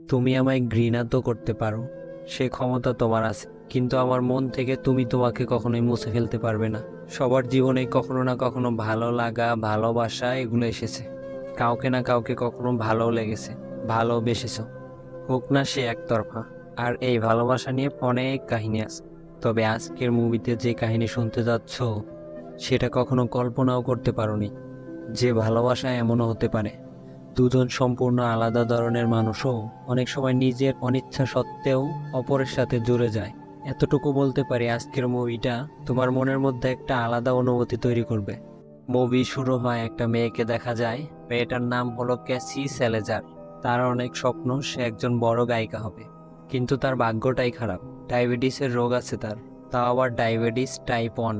তুমি আমায় ঘৃণা তো করতে পারো, সে ক্ষমতা তোমার আছে, কিন্তু আমার মন থেকে তুমি তোমাকে কখনোই মুছে ফেলতে পারবে না। সবার জীবনে কখনো না কখনো ভালো লাগা, ভালোবাসা এগুলো এসেছে। কাউকে না কাউকে কখনো ভালো লেগেছে, ভালোবেসেছো, হোক না সে একতরফা। আর এই ভালোবাসা নিয়ে অনেক কাহিনী আছে। তবে আজকের মুভিতে যে কাহিনী শুনতে যাচ্ছ, সেটা কখনো কল্পনাও করতে পারোনি যে ভালোবাসা এমনও হতে পারে। দুজন সম্পূর্ণ আলাদা ধরনের মানুষও অনেক সময় নিজের অনিচ্ছা সত্ত্বেও অপরের সাথে জুড়ে যায়। এতটুকু বলতে পারি, আজকের মুভিটা তোমার মনের মধ্যে একটা আলাদা অনুভূতি তৈরি করবে। মুভি শুরু হয়, একটা মেয়েকে দেখা যায়। মেয়েটার নাম হলো ক্যাসি স্যালেজার। তার অনেক স্বপ্ন, সে একজন বড় গায়িকা হবে, কিন্তু তার ভাগ্যটাই খারাপ। ডায়াবেটিসের রোগ আছে তার, তাও আবার ডায়াবেটিস টাইপ 1।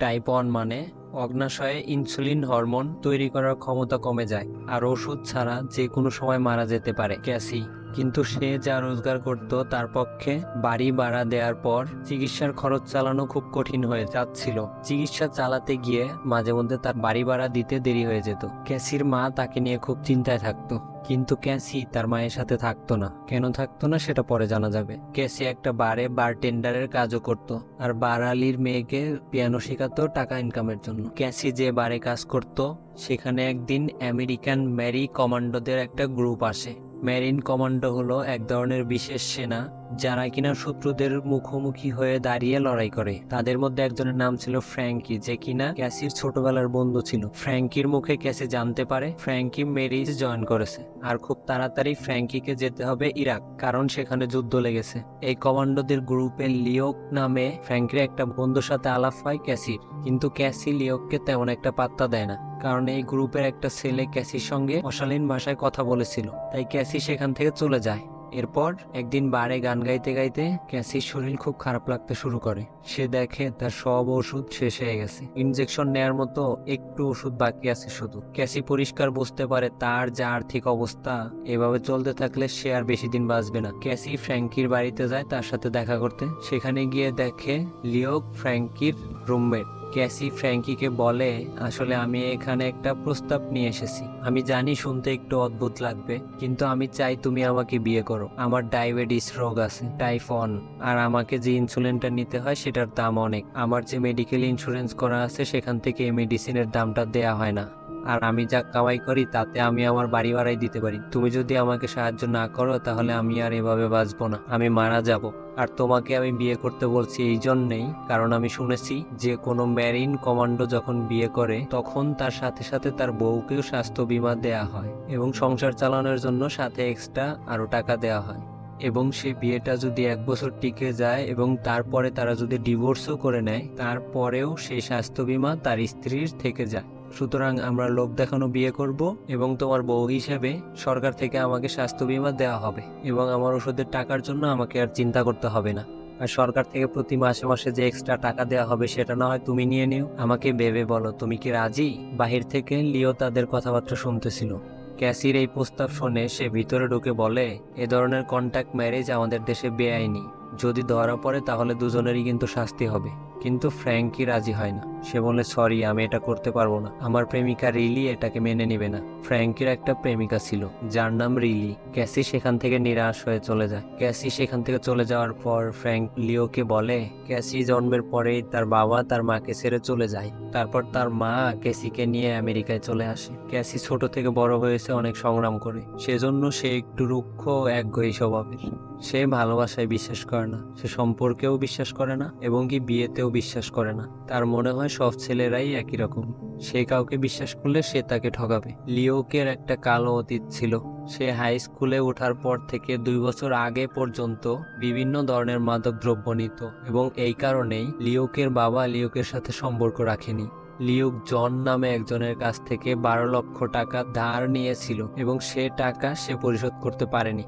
টাইপ 1 মানে অগ্নাশয়ে ইনসুলিন হরমোন তৈরি করার ক্ষমতা কমে যায়, আর ওষুধ ছাড়া যে কোনো সময় মারা যেতে পারে ক্যাসি। কিন্তু সে যা রোজগার করত, তার পক্ষে বাড়ি ভাড়া দেওয়ার পর চিকিৎসার খরচ চালানো খুব কঠিন হয়ে যাচ্ছিল। চিকিৎসা চালাতে গিয়ে মাঝে মধ্যে তার বাড়ি ভাড়া দিতে দেরি হয়ে যেত। ক্যাসির মা তাকে নিয়ে খুব চিন্তায় থাকতো, কিন্তু ক্যাসি তার মায়ের সাথে থাকতো না। কেন থাকতো না সেটা পরে জানা যাবে। ক্যাসি একটা বারে বারটেন্ডারের কাজও করত, আর বারালির মেয়েকে পিয়ানো শেখাতো টাকা ইনকামের জন্য। ক্যাসি যে বারে কাজ করত, সেখানে একদিন আমেরিকান মেরি কমান্ডোদের একটা গ্রুপ আসে। মেরিন কমান্ডো হলো এক ধরনের বিশেষ সেনা, যারা কিনা শত্রুদের মুখোমুখি হয়ে দাঁড়িয়ে লড়াই করে। তাদের মধ্যে একজনের নাম ছিল ফ্র্যাঙ্কি, যে কিনা ক্যাসির ছোটবেলার বন্ধু ছিল। ফ্র্যাঙ্কির মুখে ক্যাসি জানতে পারে ফ্র্যাঙ্কি মেরিজ জয়েন করেছে, আর খুব তাড়াতাড়ি ফ্র্যাঙ্কিকে যেতে হবে ইরাক, কারণ সেখানে যুদ্ধ লেগেছে। এই কমান্ডোদের গ্রুপে লিওক নামে ফ্র্যাঙ্কির একটা বন্ধুর সাথে আলাপ হয় ক্যাসির, কিন্তু ক্যাসি লিওককে তেমন একটা পাত্তা দেয় না, কারণ এই গ্রুপের একটা ছেলে ক্যাসির সঙ্গে অশালীন ভাষায় কথা বলেছিল। তাই ক্যাসি সেখান থেকে চলে যায়। এরপর একদিন বারে গান গাইতে গাইতে ক্যাসির শরীর খুব খারাপ লাগতে শুরু করে। সে দেখে তার সব ওষুধ শেষ হয়ে গেছে, ইনজেকশন নেয়ার মতো একটু ওষুধ বাকি আছে শুধু। ক্যাসি পরিষ্কার বুঝতে পারে তার যা আর্থিক অবস্থা, এভাবে চলতে থাকলে সে আর বেশি দিন বাঁচবে না। ক্যাসি ফ্র্যাঙ্কির বাড়িতে যায় তার সাথে দেখা করতে। সেখানে গিয়ে দেখে লিওক ফ্র্যাঙ্কির রুমমেট। ক্যাসি ফ্র্যাঙ্কিকে বলে, আসলে আমি এখানে একটা প্রস্তাব নিয়ে এসেছি। আমি জানি শুনতে একটু অদ্ভুত লাগবে, কিন্তু আমি চাই তুমি আমাকে বিয়ে করো। আমার ডায়াবেটিস রোগ আছে, টাইপ 1, আর আমাকে যে ইনসুলিনটা নিতে হয় সেটার দাম অনেক। আমার যে মেডিকেল ইন্স্যুরেন্স করা আছে সেখান থেকে এই মেডিসিনের দামটা দেয়া হয় না, আর আমি যা কামাই করি তাতে আমি আমার বাড়ি ভাড়াই দিতে পারি। তুমি যদি আমাকে সাহায্য না করো, তাহলে আমি আর এভাবে বাঁচবো না, আমি মারা যাব। আর তোমাকে আমি বিয়ে করতে বলছি এই জন্যেই, কারণ আমি শুনেছি যে কোনো মেরিন কমান্ডো যখন বিয়ে করে, তখন তার সাথে সাথে তার বউকেও স্বাস্থ্য বীমা দেয়া হয়, এবং সংসার চালানোর জন্য সাথে এক্সট্রা আরো টাকা দেয়া হয়। এবং সেই বিয়েটা যদি 1 বছর টিকে যায় এবং তারপরে তারা যদি ডিভোর্সও করে নেয়, তারপরেও সেই স্বাস্থ্য বীমা তার স্ত্রীর থেকে যায়। সুতরাং আমরা লোক দেখানো বিয়ে করব, এবং তোমার বউ হিসেবে সরকার থেকে আমাকে স্বাস্থ্য বীমা দেওয়া হবে, এবং আমার ওষুধের টাকার জন্য আমাকে আর চিন্তা করতে হবে না। আর সরকার থেকে প্রতি মাসে মাসে যে এক্সট্রা টাকা দেওয়া হবে, সেটা না হয় তুমি নিয়ে নিও। আমাকে ভেবে বলো, তুমি কি রাজি? বাহির থেকে লিও তাদের কথাবার্তা শুনতেছিল। ক্যাসির এই প্রস্তাব শুনে সে ভিতরে ঢুকে বলে, এ ধরনের কন্ট্যাক্ট ম্যারেজ আমাদের দেশে বেআইনি। যদি ধরা পড়ে তাহলে দুজনেরই কিন্তু শাস্তি হবে। কিন্তু ফ্র্যাঙ্কি রাজি হয় না। সে বলে, সরি, আমি এটা করতে পারবো না। আমার প্রেমিকা রিলি এটাকে মেনে নিবে না। ফ্র্যাঙ্কির একটা প্রেমিকা ছিল যার নাম রিলি। ক্যাসি সেখান থেকে নিরাশ হয়ে চলে যায়। ক্যাসি সেখান থেকে চলে যাওয়ার পর ফ্র্যাঙ্ক লিওকে বলে, ক্যাসি জন্মের পরেই তার বাবা তার মাকে ছেড়ে চলে যায়। তারপর তার মা ক্যাসিকে নিয়ে আমেরিকায় চলে আসে। ক্যাসি ছোট থেকে বড় হয়েছে অনেক সংগ্রাম করে, সেজন্য সে একটু রুক্ষ একগুঁয়ে স্বভাবের। সে ভালোবাসায় বিশ্বাস করে না, সে সম্পর্কেও বিশ্বাস করে না, এবং কি বিয়েতেও বিশ্বাস করে না। তার মনে হয় সব ছেলেরাই একই রকম, সে কাউকে বিশ্বাস করলে সে তাকে ঠকাবে। লিওকের একটা কালো অতীত ছিল। সে হাই স্কুলে ওঠার পর থেকে 2 বছর আগে পর্যন্ত বিভিন্ন ধরনের মাদক দ্রব্য নিত, এবং এই কারণেই লিওকের বাবা লিওকের সাথে সম্পর্ক রাখেনি। লিওক জন নামে একজনের কাছ থেকে 12 লক্ষ টাকা ধার নিয়েছিল, এবং সে টাকা সে পরিশোধ করতে পারেনি।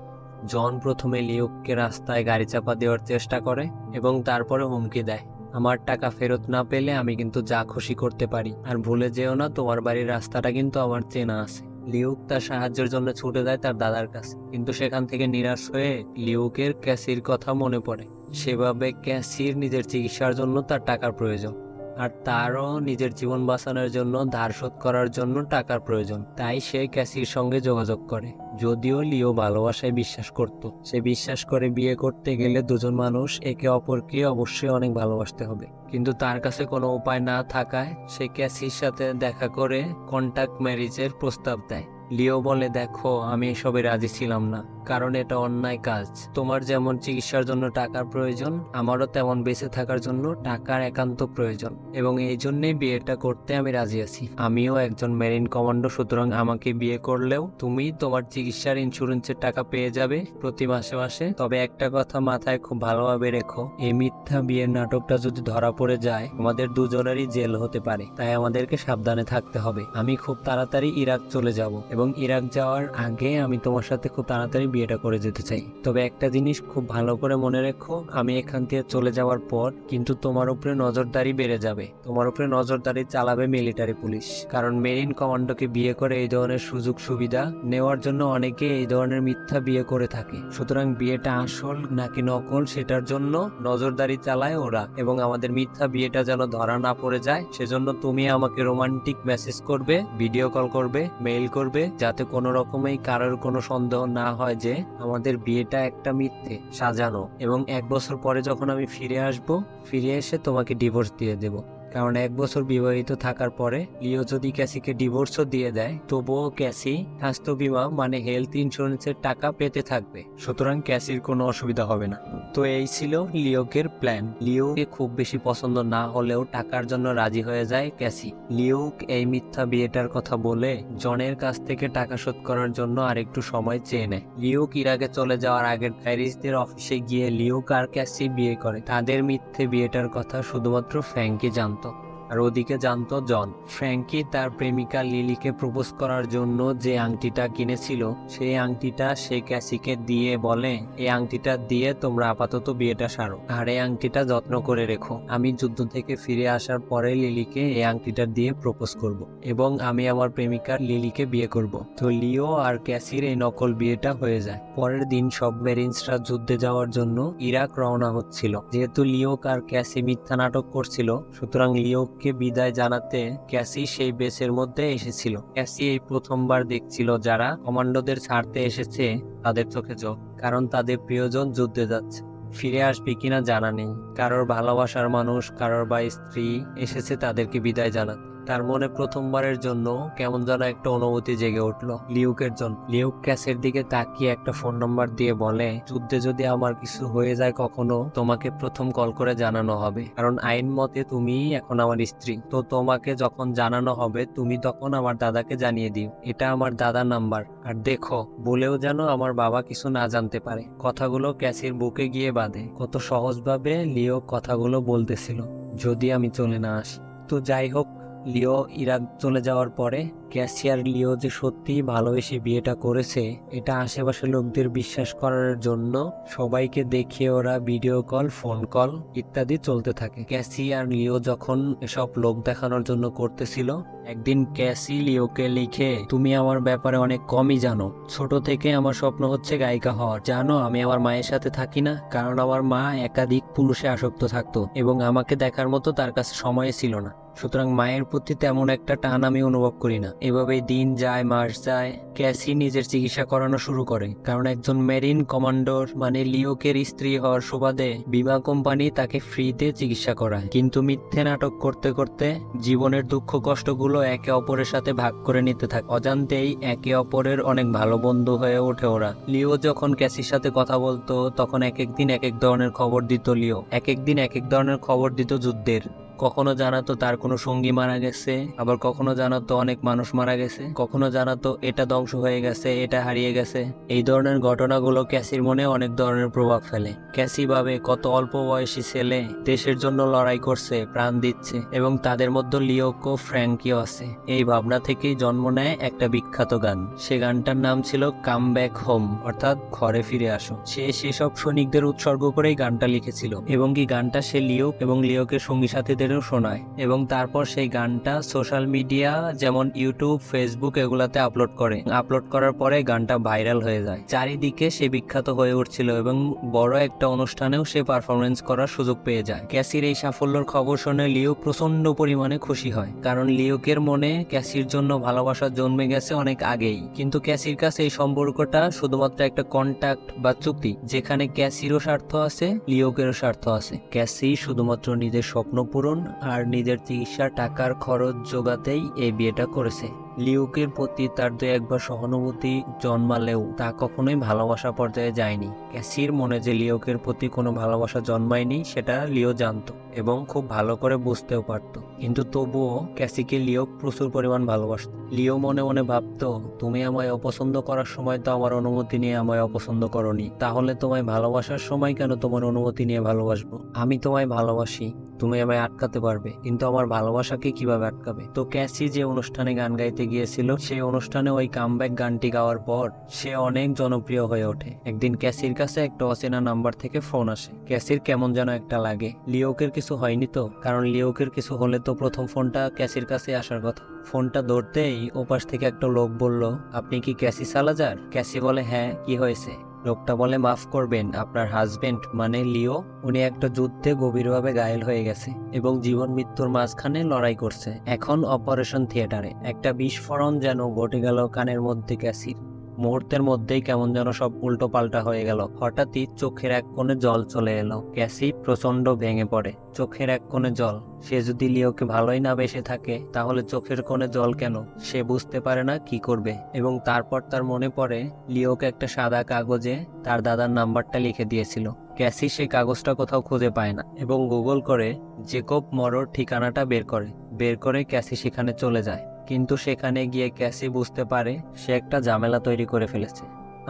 জন প্রথমে লিওককে রাস্তায় গাড়ি চাপা দেওয়ার চেষ্টা করে, এবং তারপরে হুমকি দেয়, আমার টাকা ফেরত না পেলে আমি কিন্তু যা খুশি করতে পারি, আর ভুলে যেও না তোমার বাড়ির রাস্তাটা কিন্তু আমার চেনা আছে। লিওক তার সাহায্যের জন্য ছুটে যায় তার দাদার কাছে, কিন্তু সেখান থেকে নিরাশ হয়ে লিওকের ক্যাসির কথা মনে পড়ে। সেভাবে ক্যাসির নিজের চিকিৎসার জন্য তার টাকার প্রয়োজন, আর তারও নিজের জীবন বাঁচানোর জন্য ধার শোধ করার জন্য টাকার প্রয়োজন। তাই সে ক্যাসির সঙ্গে যোগাযোগ করে। যদিও লিও ভালোবাসায় বিশ্বাস করত, সে বিশ্বাস করে বিয়ে করতে গেলে দুজন মানুষ একে অপরকে অবশ্যই অনেক ভালোবাসতে হবে। কিন্তু তার কাছে কোনো উপায় না থাকায় সে ক্যাসির সাথে দেখা করে কন্ট্যাক্ট ম্যারেজের প্রস্তাব দেয়। লিও বলে, দেখো আমি এসবে রাজি ছিলাম না, কারণ এটা অন্যায় কাজ। তোমার যেমন চিকিৎসার জন্য টাকার প্রয়োজন, আমারও তেমন বেঁচে থাকার জন্য টাকার একান্ত প্রয়োজন, এবং এই জন্যই বিয়েটা করতে আমি রাজি আছি। আমিও একজন মেরিন কমান্ডো, সুতরাং আমাকে বিয়ে করলেও তুমি তোমার চিকিৎসার ইন্স্যুরেন্সের টাকা পেয়ে যাবে প্রতি মাসে মাসে। তবে একটা কথা মাথায় খুব ভালোভাবে রেখো, এই মিথ্যা বিয়ের নাটকটা যদি ধরা পড়ে যায় আমাদের দুজনেরই জেল হতে পারে, তাই আমাদেরকে সাবধানে থাকতে হবে। আমি খুব তাড়াতাড়ি ইরাক চলে যাব, এবং ইরাক যাওয়ার আগে আমি তোমার সাথে খুব তাড়াতাড়ি বিয়েটা করে যেতে চাই। তবে একটা জিনিস খুব ভালো করে মনে রেখো, আমি এখান থেকে চলে যাওয়ার পর কিন্তু তোমার উপরে নজরদারি বেড়ে যাবে। তোমার উপরে নজরদারি চালাবে মিলিটারি পুলিশ, কারণ মেরিন কমান্ডোকে বিয়ে করে এই ধরনের সুযোগ সুবিধা নেওয়ার জন্য অনেকে এই ধরনের মিথ্যা বিয়ে করে থাকে। সুতরাং বিয়েটা আসল নাকি নকল সেটার জন্য নজরদারি চালায় ওরা, এবং আমাদের মিথ্যা বিয়েটা যেন ধরা না পড়ে যায় সেজন্য তুমি আমাকে রোমান্টিক মেসেজ করবে, ভিডিও কল করবে, মেইল করবে, যাতে কোনো রকমেই কারোর কোনো সন্দেহ না হয় যে আমাদের বিয়েটা একটা মিথ্যে সাজানো। এবং 1 বছর পরে যখন আমি ফিরে আসব, ফিরে এসে তোমাকে ডিভোর্স দিয়ে দেব। কারণ 1 বছর বিবাহিত থাকার পরে লিও যদি ক্যাসিকে ডিভোর্সও দিয়ে দেয়, তবুও ক্যাসি স্বাস্থ্য বীমা মানে হেলথ ইন্স্যুরেন্সের টাকা পেতে থাকবে। সুতরাং ক্যাসির কোনো অসুবিধা হবে না। তো এই ছিল লিওকের প্ল্যান। লিওকে খুব বেশি পছন্দ না হলেও টাকার জন্য রাজি হয়ে যায় ক্যাসি। লিওক এই মিথ্যা বিয়েটার কথা বলে জনের কাছ থেকে টাকা শোধ করার জন্য আরেকটু সময় চেয়ে নেয়। লিওক ইরাকে চলে যাওয়ার আগে প্যারিসদের অফিসে গিয়ে লিওক আর ক্যাসি বিয়ে করে। তাদের মিথ্যে বিয়েটার কথা শুধুমাত্র ফ্র্যাঙ্কি জানতো, আর ওদিকে জানতো জন। ফ্র্যাঙ্কি তার প্রেমিকা লিলিকে প্রপোজ করার জন্য যে আংটিটা কিনেছিল, সেই আংটিটা সে ক্যাসিকে দিয়ে বলে, এই আংটিটা দিয়ে তোমরা আপাতত বিয়েটা সারো, আর এই আংটিটা যত্ন করে রেখো। আমি যুদ্ধ থেকে ফিরে আসার পরে লিলিকে এই আংটিটা দিয়ে প্রপোজ করব, এবং আমি আমার প্রেমিকা লিলিকে বিয়ে করব। তো লিও আর ক্যাসির এই নকল বিয়েটা হয়ে যায়। পরের দিন সব মেরিনসরা যুদ্ধে যাওয়ার জন্য ইরাক রওনা হচ্ছিল। যেহেতু লিওক আর ক্যাসি মিথ্যা নাটক করছিল, সুতরাং লিওক বিদায় জানাতে ক্যাসি সেই বেসের মধ্যে এসেছিল। ক্যাসি এই প্রথমবার দেখছিল যারা কমান্ডোদের ছাড়তে এসেছে তাদের চোখে জল, কারণ তাদের প্রিয়জন যুদ্ধে যাচ্ছে। ফিরে আসবে কিনা জানা নেই। কারোর ভালোবাসার মানুষ, কারোর বা স্ত্রী এসেছে তাদেরকে বিদায় জানাতে। তার মনে প্রথমবারের জন্য কেমন যেন একটা অনুভূতি জেগে উঠলো লিউকের জন্য। লিউক ক্যাসের দিকে তাকিয়ে একটা ফোন নাম্বার দিয়ে বলে, যুদ্ধে যদি আমার কিছু হয়ে যায় কখনো, তোমাকে প্রথম কল করে জানানো হবে, কারণ আইন মতে তুমি এখন আমার স্ত্রী। তো তোমাকে যখন জানানো হবে তুমি তখন আমার দাদাকে জানিয়ে দিও, এটা আমার দাদার নাম্বার। আর দেখো, বলেও যেন আমার বাবা কিছু না জানতে পারে। কথাগুলো ক্যাসির বুকে গিয়ে বাঁধে। কত সহজভাবে লিও কথাগুলো বলতেছিল, যদি আমি চলে না আসি। তো যাই হোক, লিও ইরাক চলে যাওয়ার পরে ক্যাসি আর লিও যে সত্যি ভালোবেসে বিয়েটা করেছে এটা আশেপাশের লোকদের বিশ্বাস করার জন্য সবাইকে দেখিয়ে ওরা ভিডিও কল, ফোন কল ইত্যাদি চলতে থাকে। ক্যাসি আর লিও যখন এসব লোক দেখানোর জন্য করতেছিল, একদিন ক্যাসি লিওকে লিখে, তুমি আমার ব্যাপারে অনেক কমই জানো। ছোট থেকে আমার স্বপ্ন হচ্ছে গায়িকা হওয়ার। জানো, আমি আমার মায়ের সাথে থাকি না, কারণ আমার মা একাধিক পুরুষে আসক্ত থাকতো এবং আমাকে দেখার মতো তার কাছে সময় ছিল না। সুতরাং মায়ের প্রতি তেমন একটা টান আমি অনুভব করি না। এভাবেই দিন যায়, মাস যায়। ক্যাসি নিজের চিকিৎসা করানো শুরু করে, কারণ একজন মেরিন কমান্ডোর মানে লিওকের স্ত্রী হওয়ার সুবাদে বীমা কোম্পানি তাকে ফ্রিতে চিকিৎসা করায়। কিন্তু মিথ্যে নাটক করতে করতে জীবনের দুঃখ কষ্টগুলো একে অপরের সাথে ভাগ করে নিতে থাকে। অজান্তেই একে অপরের অনেক ভালো বন্ধু হয়ে ওঠে ওরা। লিও যখন ক্যাসির সাথে কথা বলতো তখন এক একদিন এক এক ধরনের খবর দিত লিও। এক একদিন এক এক ধরনের খবর দিত যুদ্ধের। কখনো জানাতো তার কোনো সঙ্গী মারা গেছে, আবার কখনো জানাতো অনেক মানুষ মারা গেছে, কখনো জানাতো এটা ধ্বংস হয়ে গেছে, এটা হারিয়ে গেছে। এই ধরনের ঘটনাগুলো ক্যাসির মনে অনেক ধরনের প্রভাব ফেলে। ক্যাসি ভাবে কত অল্প বয়সী ছেলে দেশের জন্য লড়াই করছে, প্রাণ দিচ্ছে, এবং তাদের মধ্যে লিওকো ফ্র্যাঙ্কিও আছে। এই ভাবনা থেকেই জন্ম নেয় একটা বিখ্যাত গান। সে গানটার নাম ছিল কাম ব্যাক হোম, অর্থাৎ ঘরে ফিরে আসো। সে সেসব সৈনিকদের উৎসর্গ করেই গানটা লিখেছিল, এবং কি গানটা সে লিওক এবং লিওকের সঙ্গী সাথীদের বন্ধুদেরও শোনায় এবং তারপর সেই গানটা সোশ্যাল মিডিয়া যেমন ইউটিউব, ফেসবুক এগুলাতে আপলোড করে। আপলোড করার পরে গানটা ভাইরাল হয়ে যায়, চারিদিকে সে বিখ্যাত হয়ে উঠছিল এবং বড় একটা অনুষ্ঠানেও সে পারফরমেন্স করার সুযোগ পেয়ে যায়। ক্যাসির এই সাফল্যের খবর শুনে লিও প্রচন্ড পরিমাণে খুশি হয়, কারণ লিওকের মনে ক্যাসির জন্য ভালোবাসা জন্মে গেছে অনেক আগেই। কিন্তু ক্যাসির কাছে এই সম্পর্কটা শুধুমাত্র একটা কন্ট্যাক্ট বা চুক্তি, যেখানে ক্যাসিরও স্বার্থ আছে, লিওকেরও স্বার্থ আছে। ক্যাসি শুধুমাত্র নিজের স্বপ্ন পূরণ আর নিজের চিকিৎসার টাকার খরচ জোগাতেই এই বিয়েটা করেছে। লিওকের প্রতি তার দু একবার সহানুভূতি জন্মালেও তা কখনোই ভালোবাসা পর্যায়ে যায়নি। ক্যাসির মনে যে লিওকের প্রতি কোনো ভালোবাসা জন্মায়নি সেটা লিও জানতো এবং খুব ভালো করে বুঝতেও পারত, কিন্তু তবুও ক্যাসিকে লিও প্রচুর পরিমাণ ভালোবাসত। লিও মনে মনে ভাবতো, তুমি আমায় অপছন্দ করার সময় তো আমার অনুমতি নিয়ে আমায় অপছন্দ করনি, তাহলে তোমায় ভালোবাসার সময় কেন তোমার অনুমতি নিয়ে ভালোবাসবো? আমি তোমায় ভালোবাসি, তুমি আমায় আটকাতে পারবে, কিন্তু আমার ভালোবাসাকে কিভাবে আটকাবে? তো ক্যাসি যে অনুষ্ঠানে গান গাইতে গিয়েছিল, সেই অনুষ্ঠানে ওই কামব্যাক গানটি গাওয়ার পর সে অনেক জনপ্রিয় হয়ে ওঠে। একদিন ক্যাসির কাছে একটা অচেনা নাম্বার থেকে ফোন আসে। ক্যাসির কেমন যেন একটা লাগে। লিওকের কিছু হয়নি তো? কারণ লিওকের কিছু হলে তো প্রথম ফোনটা ক্যাসির কাছে আসার কথা। ফোনটা ধরতেই ওপাশ থেকে একটা লোক বলল, আপনি কি ক্যাসি সালাজার? ক্যাসি বলে, হ্যাঁ, কি হয়েছে? লোকটা বলে, মাফ করবেন, আপনার হাজবেন্ড মানে লিও, উনি একটা যুদ্ধে গভীরভাবে ঘায়েল হয়ে গেছে এবং জীবন মৃত্যুর মাঝখানে লড়াই করছে, এখন অপারেশন থিয়েটারে। একটা বিস্ফোরণ যেন ঘটে গেল কানের মধ্যে ক্যাসির। মুহূর্তের মধ্যেই কেমন যেন সব উল্টো পাল্টা হয়ে গেল। হঠাৎই চোখের এক কোণে জল চলে এলো। ক্যাসি প্রচন্ড ভেঙে পড়ে। চোখের এক কোণে জল? সে যদি লিওকে ভালোই না বেসে থাকে তাহলে চোখের কোণে জল কেন? সে বুঝতে পারে না কি করবে এবং তারপর তার মনে পড়ে লিওকে একটা সাদা কাগজে তার দাদার নাম্বারটা লিখে দিয়েছিল। ক্যাসি সেই কাগজটা কোথাও খুঁজে পায় না এবং গুগল করে জেকব মরোর ঠিকানাটা বের করে ক্যাসি সেখানে চলে যায়। কিন্তু সেখানে গিয়ে ক্যাসি বুঝতে পারে সে একটা ঝামেলা তৈরি করে ফেলেছে।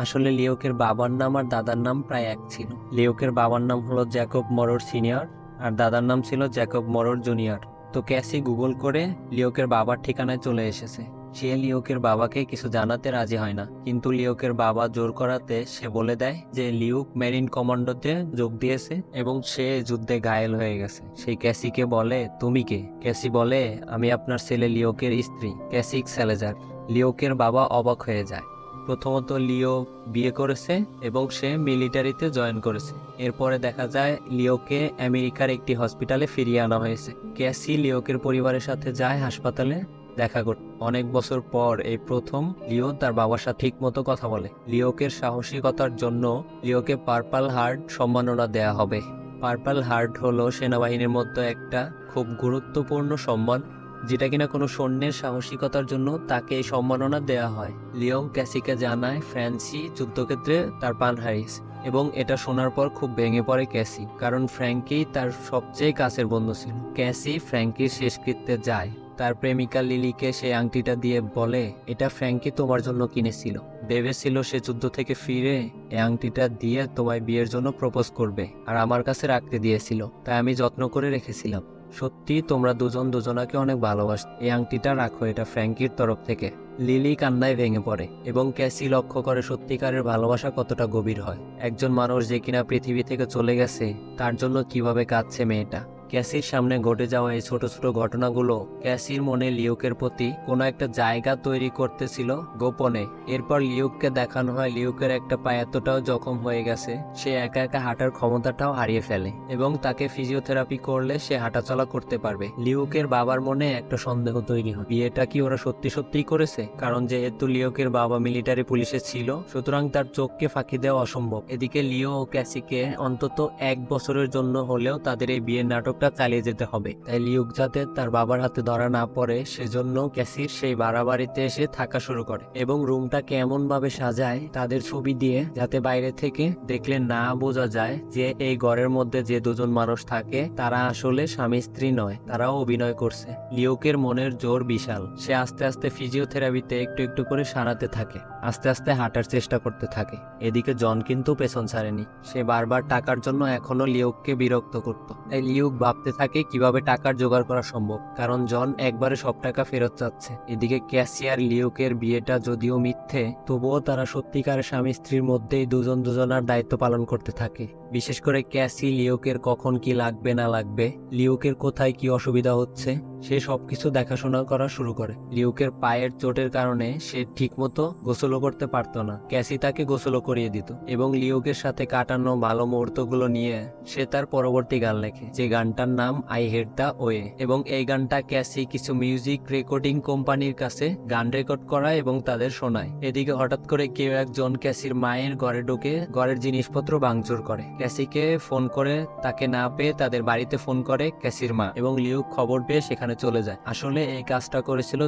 আসলে লিওকের বাবার নাম আর দাদার নাম প্রায় এক ছিল। লিওকের বাবার নাম হলো জ্যাকব মরোর সিনিয়র আর দাদার নাম ছিল জ্যাকব মরোর জুনিয়র। তো ক্যাসি গুগল করে লিওকের বাবার ঠিকানায় চলে এসেছে। সে লিওকের বাবাকে কিছু জানাতে রাজি হয় না, কিন্তু লিওকের বাবা জোর করাতে সে বলে দেয় যে লিওক মেরিন কমান্ডোতে যোগ দিয়েছে এবং সে যুদ্ধে ঘায়েল হয়ে গেছে। সেই ক্যাসিকে বলে, তুমি কে? ক্যাসি বলে, আমি আপনার ছেলে লিওকের স্ত্রী, ক্যাসি সালাজার। লিওকের বাবা অবাক হয়ে যায়। প্রথমত লিও বিয়ে করেছে এবং সে মিলিটারিতে জয়েন করেছে। এরপরে দেখা যায় লিওকে আমেরিকার একটি হসপিটালে ফিরিয়ে আনা হয়েছে। ক্যাসি লিওকের পরিবারের সাথে যায় হাসপাতালে দেখা করতে। অনেক বছর পর এই প্রথম লিও তার বাবার সাথে ঠিক মতো কথা বলে। লিওকের সাহসিকতার জন্য লিওকে পার্পল হার্ট সম্মাননা দেয়া হবে। পার্পল হার্ট হলো সেনাবাহিনীর মধ্যে একটা খুব গুরুত্বপূর্ণ সম্মান, যেটা কিনা কোনো সৈন্যের সাহসিকতার জন্য তাকে এই সম্মাননা দেয়া হয়। লিও ক্যাসিকে জানায় ফ্রান্সি যুদ্ধক্ষেত্রে তার প্রাণ হারিয়েছে এবং এটা শোনার পর খুব ভেঙে পড়ে ক্যাসি, কারণ ফ্র্যাঙ্কি তার সবচেয়ে কাছের বন্ধু ছিল। ক্যাসি ফ্র্যাঙ্কির শেষকৃত্যে যায়। তার প্রেমিকা লিলিকে সেই আংটিটা দিয়ে বলে, এটা ফ্র্যাঙ্কি তোমার জন্য কিনেছিল, ভেবেছিল সে যুদ্ধ থেকে ফিরে এই আংটিটা দিয়ে তোমায় বিয়ের জন্য প্রপোজ করবে আর আমার কাছে রাখতে দিয়েছিল, তাই আমি যত্ন করে রেখেছিলাম। সত্যি তোমরা দুজন দুজনাকে অনেক ভালোবাসো, এই আংটিটা রাখো, এটা ফ্র্যাঙ্কির তরফ থেকে। লিলি কান্নায় ভেঙে পড়ে এবং ক্যাসি লক্ষ্য করে সত্যিকারের ভালোবাসা কতটা গভীর হয়। একজন মানুষ যে কিনা পৃথিবী থেকে চলে গেছে তার জন্য কিভাবে কাঁদছে মেয়েটা। ক্যাসির সামনে ঘটে যাওয়া এই ছোট ছোট ঘটনাগুলো ক্যাসির মনে লিওকের প্রতি কোনো একটা জায়গা তৈরি করতেছিল গোপনে। এরপর লিওককে দেখানো হয় লিওকের একটা পা এতটাও জখম হয়ে গেছে সে একা একা হাঁটার ক্ষমতাটাও হারিয়ে ফেলে এবং তাকে ফিজিওথেরাপি করলে সে হাঁটাচলা করতে পারবে। লিওকের বাবার মনে একটা সন্দেহ তৈরি হয়, বিয়েটা কি ওরা সত্যি সত্যিই করেছে? কারণ যেহেতু লিওকের বাবা মিলিটারি পুলিশে ছিল, সুতরাং তার চোখকে ফাঁকি দেওয়া অসম্ভব। এদিকে লিও ও ক্যাসিকে অন্তত 1 বছরের জন্য হলেও তাদের এই বিয়ের নাটক চালিয়ে যেতে হবে। তাই লিওক যাতে তার বাবার হাতে ধরা না পড়ে সেজন্য ক্যাসির সেই ভাড়া বাড়িতে এসে থাকা শুরু করে এবং রুমটাকে এমন ভাবে সাজায় তাদের ছবি দিয়ে, যাতে বাইরে থেকে দেখলে না বোঝা যায় যে এই ঘরের মধ্যে যে দুজন মানুষ থাকে তারা আসলে স্বামী স্ত্রী নয়, তারাও অভিনয় করছে। লিওকের মনের জোর বিশাল। সে আস্তে আস্তে ফিজিওথেরাপিতে একটু একটু করে সারাতে থাকে, আস্তে আস্তে হাঁটার চেষ্টা করতে থাকে। এদিকে জন কিন্তু পেছন ছাড়েনি, সে বারবার টাকার জন্য এখনো লিওককে বিরক্ত করত। তাই লিওক ভাবতে থাকে কিভাবে টাকার জোগাড় করা সম্ভব, কারণ জন একবারে সব টাকা ফেরত চাচ্ছে। এদিকে ক্যাসি আর লিওকের বিয়েটা যদিও মিথ্যে, তবুও তারা সত্যিকারের স্বামী স্ত্রীর মধ্যেই দুজন দুজনার দায়িত্ব পালন করতে থাকে। বিশেষ করে ক্যাসি লিওকের কখন কি লাগবে না লাগবে, লিওকের কোথায় কি অসুবিধা হচ্ছে, সে সবকিছু দেখাশোনা করা শুরু করে। লিওকের পায়ের চোটের কারণে সে ঠিকমতো গোসলও করতে পারতো না, ক্যাসি তাকে গোসলও করিয়ে দিত এবং লিওকের সাথে কাটানো ভালো মুহূর্তগুলো নিয়ে সে তার পরবর্তী গান লেখে, যে গানটার নাম আই হেট দ্য ওয়ে। এবং এই গানটা ক্যাসি কিছু মিউজিক রেকর্ডিং কোম্পানির কাছে গান রেকর্ড করায় এবং তাদের শোনায়। এদিকে হঠাৎ করে কেউ একজন ক্যাসির মায়ের ঘরে ঢুকে ঘরের জিনিসপত্র ভাঙচুর করে। ক্যাসিকে ফোন করে তাকে না পেয়ে তাদের বাড়িতে ফোন করে ক্যাসির মা এবং লিউক খবর পেয়ে সেখানে চলে যায়। আসলে এই কাজটা করেছিল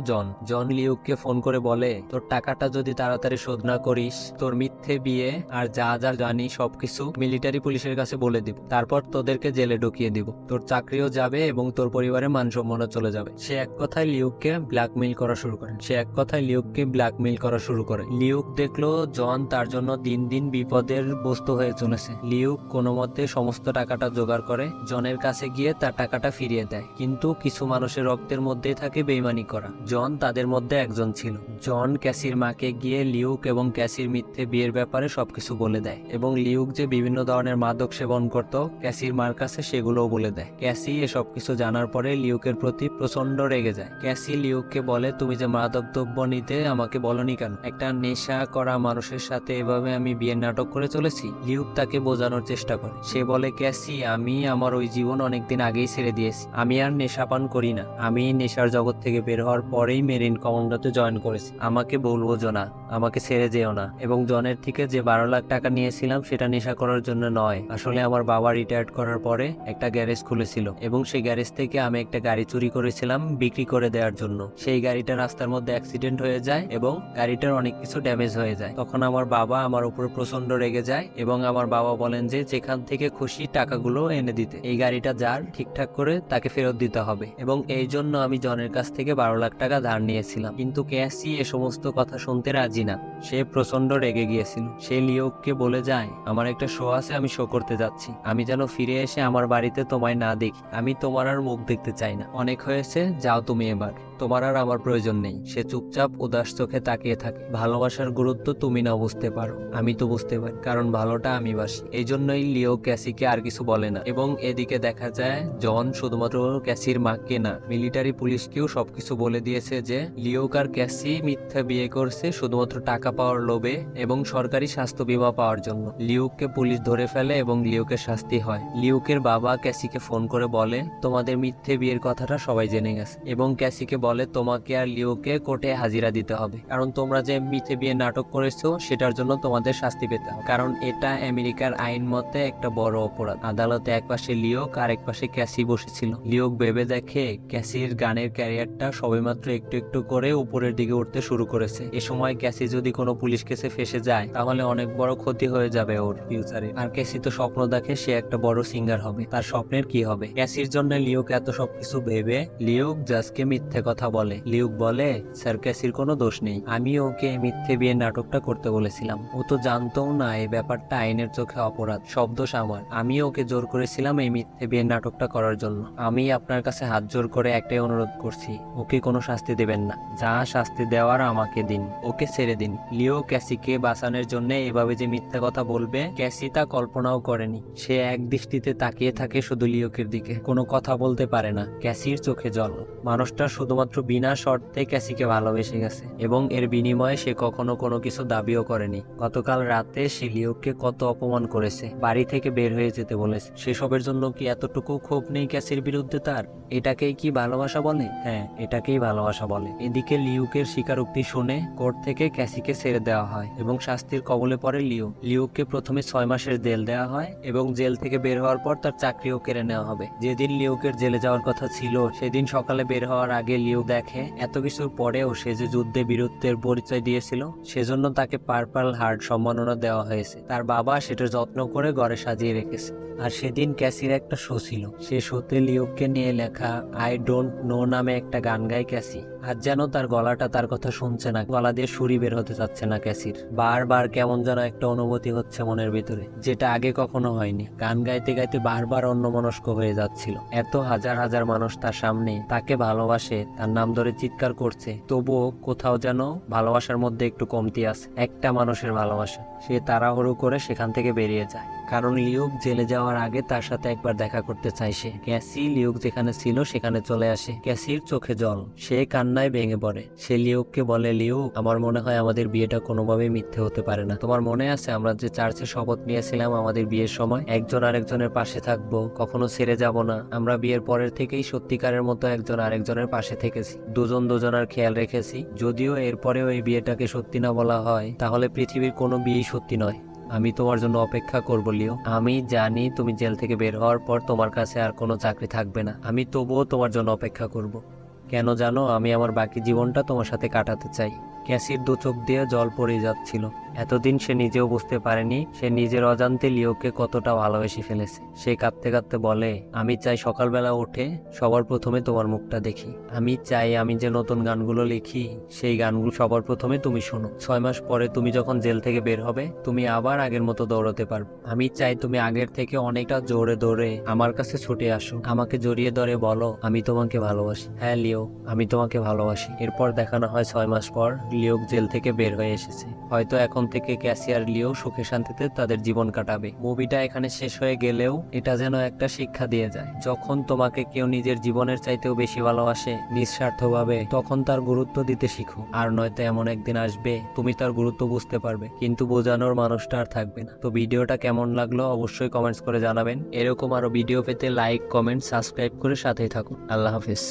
জন লিউককে ফোন করে বলে, তোর টাকাটা যদি তাড়াতাড়ি শোধ না করিস, তোর মিথ্যে বিয়ে আর যা যা জানি সবকিছু মিলিটারি পুলিশের কাছে বলে দিব, তারপর তোদেরকে জেলে ঢুকিয়ে দিব, তোর চাকরিও যাবে এবং তোর পরিবারের মান সম্মানও চলে যাবে। সে এক কথায় লিউককে ব্ল্যাকমেইল করা শুরু করে। লিউক দেখলো জন তার জন্য দিন দিন বিপদের বস্তু হয়ে চলেছে। লিউক কোনো মতে সমস্ত টাকাটা জোগাড় করে জনের কাছে গিয়ে তার টাকাটা ফিরিয়ে দেয়। কিন্তু কিছু মানুষের রক্তের মধ্যেই থাকে বেইমানি করা। জন তাদের মধ্যে একজন ছিল। জন ক্যাসির মাকে গিয়ে লিউক এবং ক্যাসির মিথ্যে বিয়ের ব্যাপারে সবকিছু বলে দেয় এবং লিউক যে বিভিন্ন ধরনের মাদক সেবন করত ক্যাসির মার কাছে সেগুলোও বলে দেয়। ক্যাসি এসব কিছু জানার পরে লিউকের প্রতি প্রচন্ড রেগে যায়। ক্যাসি লিউককে বলে, তুমি যে মাদক দ্রব্য নিতে আমাকে বলনি কেন? একটা নেশা করা মানুষের সাথে এভাবে আমি বিয়ের নাটক করে চলেছি। লিউক তাকে বোঝানোর চেষ্টা করে। সে বলে, ক্যাসি, আমি আমার ওই জীবন অনেকদিন আগেই ছেড়ে দিয়েছি। আমি আর নেশা পান করি না। আমি নেশার জগৎ থেকে বের হওয়ার পরেই মেরিন কমান্ডোতে জয়েন করেছি। আমাকে বলবো না, আমাকে ছেড়ে যেও না। এবং জনের থেকে যে 12 লাখ টাকা নিয়েছিলাম সেটা নেশা করার জন্য নয়। আসলে আমার বাবা রিটায়ার্ড করার পরে একটা গ্যারেজ খুলেছিল এবং সেই গ্যারেজ থেকে আমি একটা গাড়ি চুরি করেছিলাম বিক্রি করে দেওয়ার জন্য। সেই গাড়িটা রাস্তার মধ্যে অ্যাক্সিডেন্ট হয়ে যায় এবং গাড়িটার অনেক কিছু ড্যামেজ হয়ে যায়। তখন আমার বাবা আমার উপর প্রচন্ড রেগে যায় এবং আমার বাবা বলেন যে যেখান থেকে খুশি টাকাগুলো এনে দিতে, এই গাড়িটা যার ঠিকঠাক করে তাকে ফেরত দিতে হবে। এবং এই জন্য আমি জনের কাছ থেকে 12 লাখ টাকা ধার নিয়েছিলাম। কিন্তু ক্যাসি এ সমস্ত কথা শুনতে রাজি না। সে প্রচন্ড রেগে গিয়েছিল। সে লিওককে বলে যায়, আমার একটা শো আছে, আমি শো করতে যাচ্ছি। আমি যেন ফিরে এসে আমার বাড়িতে তোমায় না দেখি। আমি তোমার আর মুখ দেখতে চাই না। অনেক হয়েছে, যাও তুমি এবার, তোমার আর আমার প্রয়োজন নেই। সে চুপচাপ উদাস চোখে তাকিয়ে থাকে। ভালোবাসার গুরুত্ব তুমি না বুঝতে পারো, আমি তো বুঝতে পারি, কারণ ভালোটা আমি বাসি। এই জন্যই লিও ক্যাসিকে আর কিছু বলে না। এবং এদিকে দেখা যায় জন শুধুমাত্র ক্যাসির মাকে না, মিলিটারি পুলিশকেও সবকিছু বলে দিয়েছে যে লিওক আর ক্যাসি মিথ্যা বিয়ে করছে শুধুমাত্র টাকা পাওয়ার লোভে এবং সরকারি স্বাস্থ্য বীমা পাওয়ার জন্য। লিওককে পুলিশ ধরে ফেলে এবং লিওকের শাস্তি হয়। লিওকের বাবা ক্যাসিকে ফোন করে বলে, তোমাদের মিথ্যে বিয়ের কথাটা সবাই জেনে গেছে। এবং ক্যাসিকে বলে, তোমাকে আর লিওকে কোর্টে হাজিরা দিতে হবে, কারণ তোমরা যে মিথ্যে বিয়ে নাটক করেছো সেটার জন্য তোমাদের শাস্তি পেতে হবে, কারণ এটা আমেরিকার আইন মতে একটা বড় অপরাধ। আদালতে এক পাশে লিওক আর এক পাশে ক্যাসি বসেছিল। লিওক ভেবে দেখে ক্যাসির গানের ক্যারিয়ারটা সবেমাত্র একটু একটু করে উপরের দিকে উঠতে শুরু করেছে। এ সময় ক্যাসি যদি কোনো পুলিশ কেসে ফেসে যায় তাহলে অনেক বড় ক্ষতি হয়ে যাবে ওর ফিউচারে। আর ক্যাসি তো স্বপ্ন দেখে সে একটা বড় সিঙ্গার হবে, তার স্বপ্নের কি হবে? ক্যাসির জন্য লিওক এত সবকিছু ভেবে লিওক জাজকে মিথ্যে কথা বলে। লিওক বলে, স্যার, ক্যাসির কোনো দোষ নেই, আমি ওকে মিথ্যে বিয়ের নাটকটা করতে বলেছিলাম। ও তো জানতও না এই ব্যাপারটা আইনের চোখে অপরাধ, সব দোষ আমার। আমি ওকে জোর করেছিলাম এই মিথ্যে বিয়ের নাটকটা করার জন্য। আমি আপনার কাছে হাত জোর করে একটাই অনুরোধ করছি, ওকে কোনো শাস্তি দেবেন না, যা শাস্তি দেওয়ার আমাকে দিন, ওকে ছেড়ে দিন। লিও ক্যাসিকে বাঁচানোর জন্য এভাবে যে মিথ্যা কথা বলবে ক্যাসি তা কল্পনাও করেনি। সে এক দৃষ্টিতে তাকিয়ে থাকে শুধু লিওকের দিকে, কোনো কথা বলতে পারে না। ক্যাসির চোখে জল। মানুষটা শুধুমাত্র বিনা শর্তে ক্যাসিকে ভালোবেসে গেছে এবং এর বিনিময়ে সে কখনো কোনো কিছু দাবিও করেনি। গতকাল রাতে সে লিওকে কত অপমান করেছে, বাড়ি থেকে বের হয়ে যেতে বলেছে। সেসবের জন্য কি এতটুকু ক্ষোভ নেই ক্যাসির বিরুদ্ধে তার? এটাকেই কি ভালোবাসা বলে? হ্যাঁ, এটাকেই ভালোবাসা বলে। এদিকে লিওকের স্বীকারোক্তি শুনে কোর্ট থেকে ক্যাসিকে ছেড়ে দেওয়া হয় এবং শাস্তির কবলে পড়ে লিও। লিওকে প্রথমে 6 মাসের জেল দেওয়া হয় এবং জেল থেকে বের হওয়ার পর তার চাকরিও কেড়ে নেওয়া হবে। যেদিন লিওকের জেলে যাওয়ার কথা ছিল সেদিন সকালে বের হওয়ার আগে লিও দেখে এত কিছুর পরেও সে যে যুদ্ধে বীরত্বের পরিচয় দিয়েছিল সেজন্য তাকে পার্পল হার্ট সম্মাননা দেওয়া হয়েছে। তার বাবা সেটা যত্ন করে ঘরে সাজিয়ে রেখেছে। আর সেদিন ক্যাসির একটা শো ছিল। সে শোতে লিওককে নিয়ে লেখা আই ডোন্ট নো নামে একটা গান গায় ক্যাসি। আর যেন তার গলাটা তার কথা শুনছে না, গলা দিয়ে সুরি বের হতে চাচ্ছে না ক্যাসির। বারবার কেমন যেন একটা অনুভূতি হচ্ছে মনের ভিতরে, যেটা আগে কখনো হয়নি। গান গাইতে গাইতে বারবার অন্যমনস্ক হয়ে যাচ্ছিল। এত হাজার হাজার মানুষ তার সামনে তাকে ভালোবাসে, তার নাম ধরে চিৎকার করছে, তবুও কোথাও যেন ভালোবাসার মধ্যে একটু কমতি আছে, একটা মানুষের ভালোবাসা। সে তাড়াহুড়ো করে সেখান থেকে বেরিয়ে যায়, কারণ লিওক জেলে যাওয়ার আগে তার সাথে একবার দেখা করতে চায় সে। ক্যাসি লিওক যেখানে ছিল সেখানে চলে আসে। ক্যাসির চোখে জল, সে কান্নায় ভেঙে পড়ে। সে লিওককে বলে, লিওক, আমার মনে হয় আমাদের বিয়েটা কোনোভাবেই মিথ্যে হতে পারে না। তোমার মনে আছে আমরা যে চার্চে শপথ নিয়েছিলাম আমাদের বিয়ের সময়, একজন আরেকজনের পাশে থাকবো, কখনো ছেড়ে যাব না। আমরা বিয়ের পরের থেকেই সত্যিকারের মতো একজন আরেকজনের পাশে থেকেছি, দুজন দুজনের খেয়াল রেখেছি। যদিও এরপরেও এই বিয়েটাকে সত্যি না বলা হয়, তাহলে পৃথিবীর কোনো বিয়েই সত্যি নয়। আমি তোমার জন্য অপেক্ষা করব লিও। আমি জানি তুমি জেল থেকে বের হওয়ার পর তোমার কাছে আর কোনো চাকরি থাকবে না, আমি তবুও তোমার জন্য অপেক্ষা করব। কেন জানো, আমি আমার বাকি জীবনটা তোমার সাথে কাটাতে চাই। ক্যাসির দু চোখ দিয়ে জল পড়ে যাচ্ছিল। এতদিন সে নিজেও বুঝতে পারেনি সে নিজের অজান্তে লিওকে কতটা ভালোবেসে ফেলেছে। সে কাঁদতে কাঁদতে বলে, আমি চাই সকালবেলা উঠে সবার প্রথমে তোমার মুখটা দেখি। আমি চাই আমি যে নতুন গানগুলো লিখি সেই গানগুলো সবার প্রথমে তুমি শোনো। 6 মাস পরে তুমি যখন জেল থেকে বের হবে, তুমি আবার আগের মতো দৌড়াতে পারবে। আমি চাই তুমি আগের থেকে অনেকটা জোরে দৌড়ে আমার কাছে ছুটে আসো, আমাকে জড়িয়ে ধরে বলো, আমি তোমাকে ভালোবাসি। হ্যাঁ লিও, আমি তোমাকে ভালোবাসি। এরপর দেখানো হয় 6 মাস পর লিওক জেল থেকে বের হয়ে এসেছে। হয়তো এখন থেকে ক্যাসি আর লিও সুখে শান্তিতে তাদের জীবন কাটাবে। মুভিটা এখানে শেষ হয়ে গেলেও এটা যেন একটা শিক্ষা দিয়ে যায়, যখন তোমাকে কেউ নিজের জীবনের চাইতেও বেশি ভালোবাসে নিঃস্বার্থভাবে, তখন তার গুরুত্ব দিতে শিখো। আর নয়তো এমন একদিন আসবে তুমি তার গুরুত্ব বুঝতে পারবে, কিন্তু বোঝানোর মানুষটা আর থাকবে না। তো ভিডিওটা কেমন লাগলো অবশ্যই কমেন্টস করে জানাবেন। এরকম আরো ভিডিও পেতে লাইক, কমেন্ট, সাবস্ক্রাইব করে সাথেই থাকুন। আল্লাহ হাফিজ।